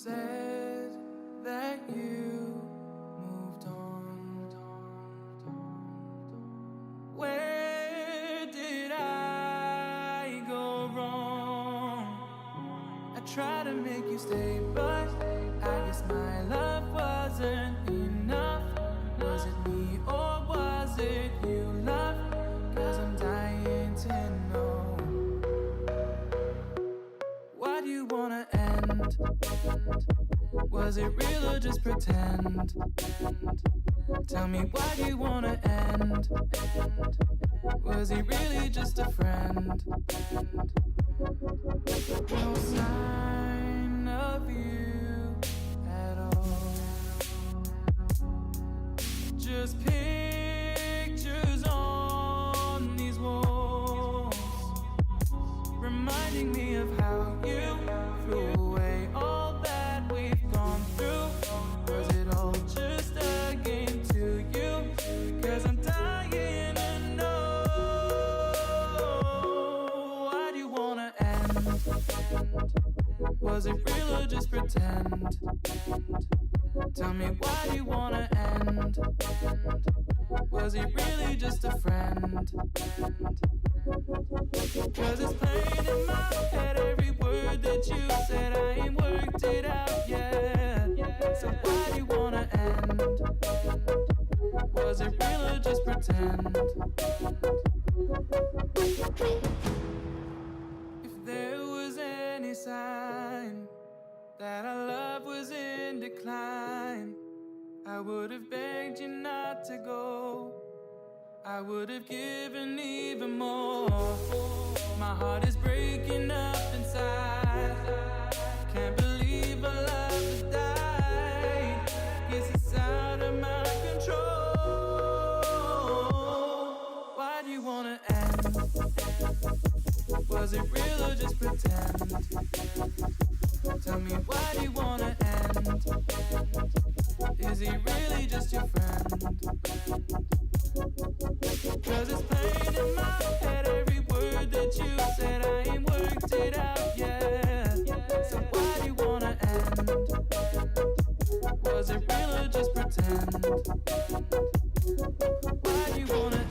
said that you moved on. Where did I go wrong? I tried to make you stay, but I guess my love wasn't enough. Was it me or was it you, love? 'Cause I'm dying to know. Why do you wanna end? Was it real or just pretend? Tell me, why do you wanna end? Was he really just a friend? No sign of you at all. Just pictures on these walls, reminding me of how you threw away all that we've gone through. Was it all just a game to you? 'Cause I'm dying to know. Why do you wanna end? Was it real or just pretend? Tell me, why do you wanna end? Was he really just a friend? 'Cause it's plain in my head, every word that you said, I ain't worked it out yet. So why do you wanna end? Was it real or just pretend? If there was any sign that our love was in decline, I would have begged you not to go. I would have given even more. My heart is breaking up inside. Can't believe our love has died. Guess it's out of my control. Why do you wanna end? Was it real or just pretend? Tell me, why do you wanna end? Is he really just your friend? 'Cause it's plain in my head, every word that you said, I ain't worked it out yet. So why do you wanna end? Was it real or just pretend? Why do you wanna end?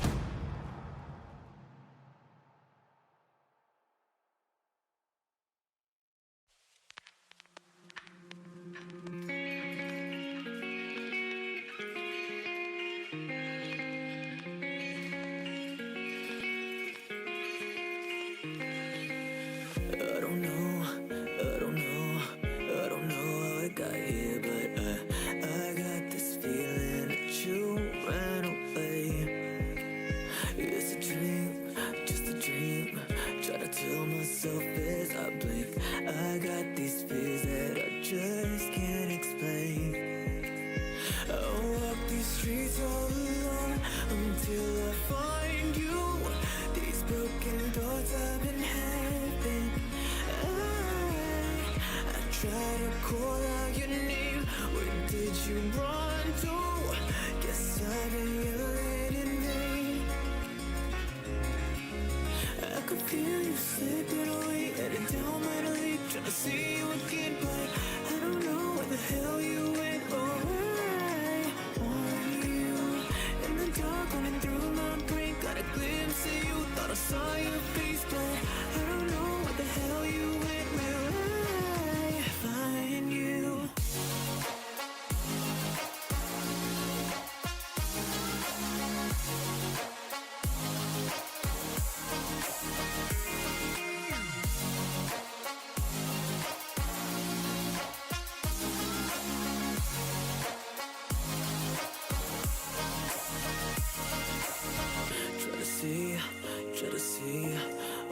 Try to see,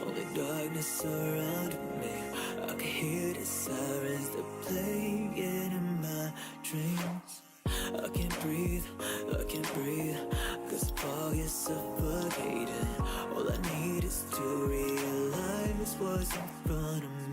only darkness surrounding me. I can hear the sirens, they're playing in my dreams. I can't breathe, 'cause the fog is suffocating. All I need is to realize what's in front of me.